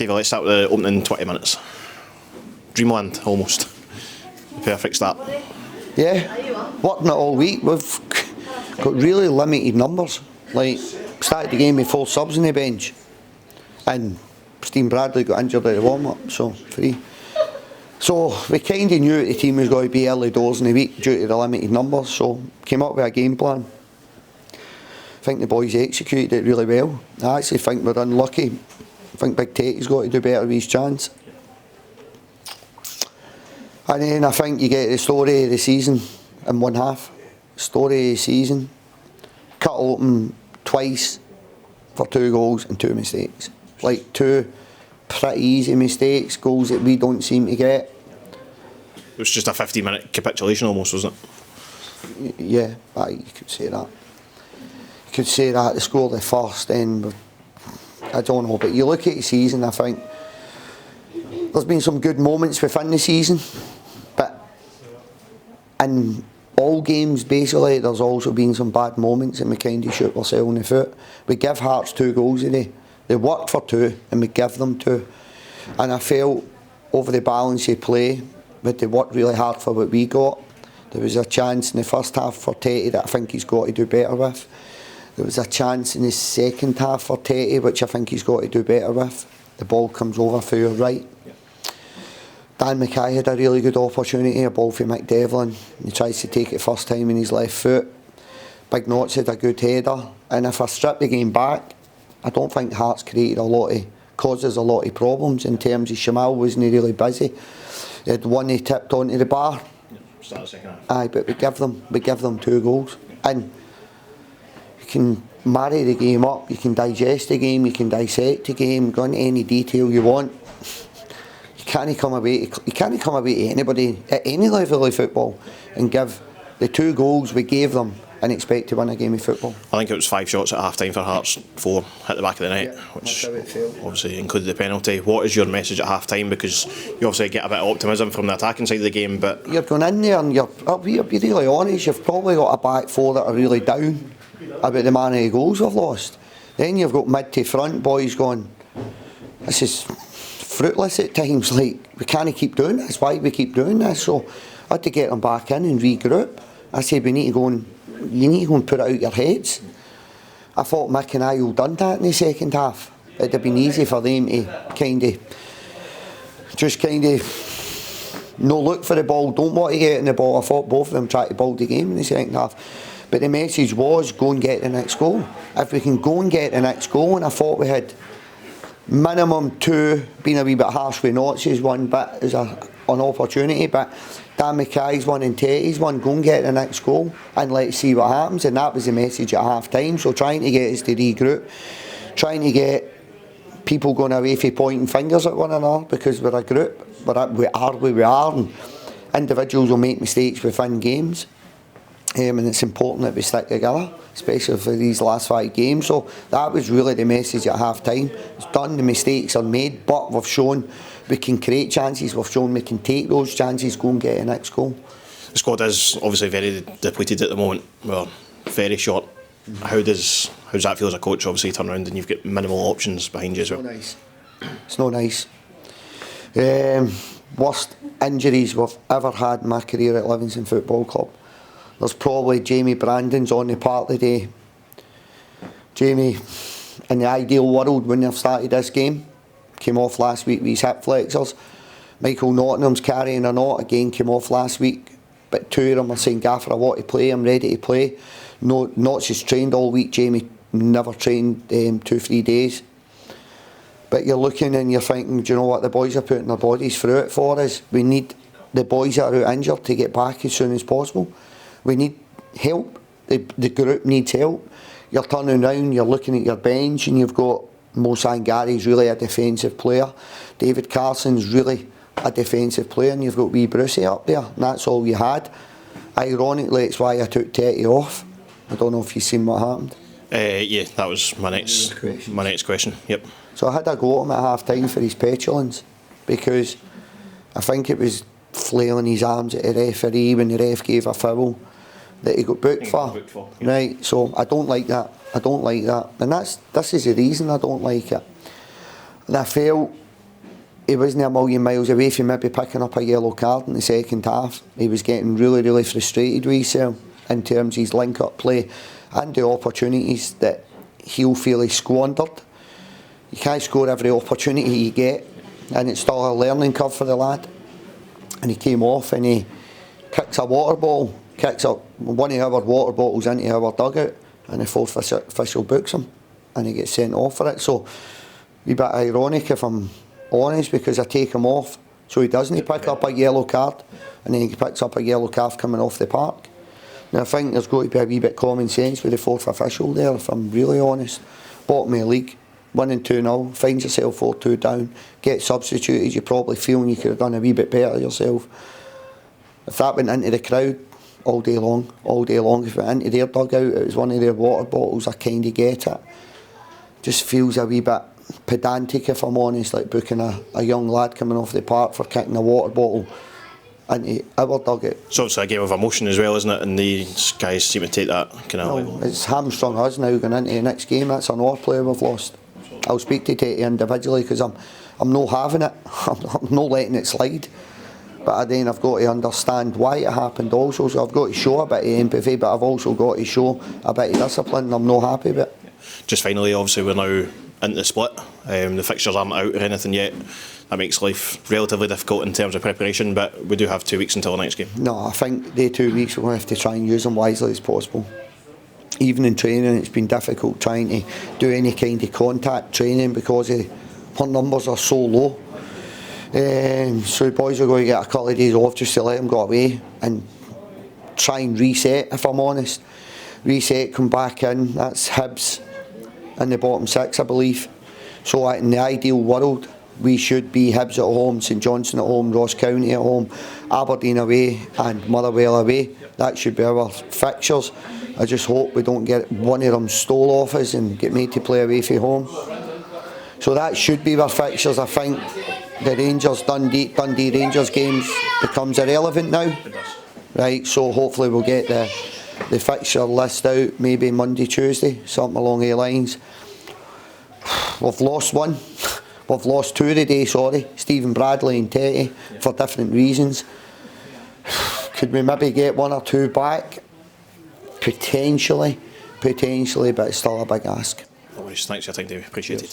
David, let's start with the opening 20 minutes. Dreamland, almost. Perfect start. Yeah, working it all week. We've got really limited numbers. Like, started the game with 4 subs on the bench, and Steve Bradley got injured at the warm-up, so 3. So we kind of knew the team was going to be early doors in the week due to the limited numbers, so came up with a game plan. I think the boys executed it really well. I actually think we're unlucky. I think Big Tatey's got to do better with his chance. And then I think you get the story of the season in one half. Story of the season. Cut open twice for 2 goals and 2 mistakes. Like 2 pretty easy mistakes, goals that we don't seem to get. It was just a 50-minute capitulation almost, wasn't it? Yeah, you could say that. You could say that. They scored the first, then I don't know. But you look at the season, I think there's been some good moments within the season, but in all games basically there's also been some bad moments and we kind of shoot ourselves in the foot. We give Hearts 2 goals today. They worked for 2 and we give them 2. And I felt over the balance of play, but they worked really hard for what we got. There was a chance in the first half for Tetey that I think he's got to do better with. There was a chance in the second half for Tetey which I think he's got to do better with. The ball comes over for your right. Dan Mackay had a really good opportunity, a ball for Mick Devlin. He tries to take it first time in his left foot. Big Knots had a good header. And if I strip the game back, I don't think Hearts causes a lot of problems in terms of Shamal wasn't really busy. He had one he tipped onto the bar. Start the second half. Aye, but we give them 2 goals. And you can marry the game up, you can digest the game, you can dissect the game, go into any detail you want. You can't come away to anybody at any level of football and give the 2 goals we gave them and expect to win a game of football. I think it was 5 shots at half time for Hearts, 4 hit the back of the net, which obviously included the penalty. What is your message at half time? Because you obviously get a bit of optimism from the attacking side of the game, but you're going in there and I'll be really honest, you've probably got a back 4 that are really down about the amount of goals we've lost. Then you've got mid to front boys going, this is fruitless at times, like we can't keep doing this, why we keep doing this? So I had to get them back in and regroup. I said you need to go and put it out your heads. I thought Mick and I all done that in the second half. It'd have been easy for them to kind of no look for the ball, don't want to get in the ball. I thought both of them tried to ball the game in the second half. But the message was go and get the next goal. If we can go and get the next goal, and I thought we had minimum 2, being a wee bit harsh with Knots' one bit as an opportunity, but Dan Mackay's one and Tetey's one, go and get the next goal and let's see what happens. And that was the message at half time. So trying to get us to regroup, trying to get people going away for pointing fingers at one another, because we're a group, we are where we are, and individuals will make mistakes within games. And it's important that we stick together, especially for these last 5 games. So that was really the message at half time. It's done, the mistakes are made, but we've shown we can create chances, we've shown we can take those chances, go and get the next goal. The squad is obviously very depleted at the moment. Well, very short. How does that feel as a coach? Obviously, turn around and you've got minimal options behind you as well. It's not nice. Worst injuries we've ever had in my career at Livingston Football Club. There's probably Jamie Brandon's on the part today. Jamie, in the ideal world, when they've started this game, came off last week with his hip flexors. Michael Nottingham's carrying a knot, again came off last week. But 2 of them are saying, Gaffer, I want to play, I'm ready to play. Knots is trained all week, Jamie never trained 2-3 days. But you're looking and you're thinking, do you know what the boys are putting their bodies through it for us? We need the boys that are out injured to get back as soon as possible. We need help. The group needs help. You're turning around, you're looking at your bench and you've got Mo Sangari's really a defensive player. David Carson's really a defensive player, and you've got wee Brucey up there, and that's all you had. Ironically, it's why I took Tetey off. I don't know if you've seen what happened. Yeah, that was my next question. Yep. So I had a go at him at half time for his petulance, because I think it was flailing his arms at the referee when the ref gave a foul that he got booked for. Yep. Right, so I don't like that. And this is the reason I don't like it. And I felt he wasn't a million miles away from maybe picking up a yellow card in the second half. He was getting really, really frustrated with himself in terms of his link-up play and the opportunities that he'll feel he squandered. You can't score every opportunity you get, and it's still a learning curve for the lad. And he came off and he kicks a water bottle, kicks up one of our water bottles into our dugout, and the fourth official books him and he gets sent off for it. So a bit ironic if I'm honest, because I take him off so he doesn't pick up a yellow card, and then he picks up a yellow card coming off the park. Now I think there's got to be a wee bit common sense with the fourth official there, if I'm really honest. Bottom of the league, winning 2-0, find yourself 4-2 down, get substituted, you're probably feeling you could have done a wee bit better yourself. If that went into the crowd all day long, if it went into their dugout, it was one of their water bottles, I kind of get it. Just feels a wee bit pedantic, if I'm honest, like booking a young lad coming off the park for kicking a water bottle into our dugout. So it's a game of emotion as well, isn't it? And these guys seem to take that kind of... No, it's hamstrung us now going into the next game. That's another player we've lost. I'll speak to Tatey individually, because I'm not having it. I'm not letting it slide. But then I've got to understand why it happened also. So I've got to show a bit of empathy, but I've also got to show a bit of discipline, and I'm not happy with it. Just finally, obviously we're now into the split. The fixtures aren't out or anything yet. That makes life relatively difficult in terms of preparation, but we do have 2 weeks until the next game. No, I think the 2 weeks we're going to have to try and use them wisely as possible. Even in training, it's been difficult trying to do any kind of contact training because our numbers are so low. So the boys are going to get a couple of days off just to let them go away and try and reset, if I'm honest. Reset, come back in, that's Hibs in the bottom 6, I believe. So in the ideal world, we should be Hibs at home, St Johnstone at home, Ross County at home, Aberdeen away and Motherwell away. That should be our fixtures. I just hope we don't get one of them stole off us and get made to play away from home. So that should be our fixtures. I think the Dundee Rangers games becomes irrelevant now. Right, so hopefully we'll get the fixture list out maybe Monday, Tuesday, something along the lines. We've lost one. We've lost 2 today, sorry. Stephen Bradley and Tetty for different reasons. Could we maybe get 1 or 2 back? Potentially, but it's still a big ask. No worries. Thanks for your time, David. Appreciate it.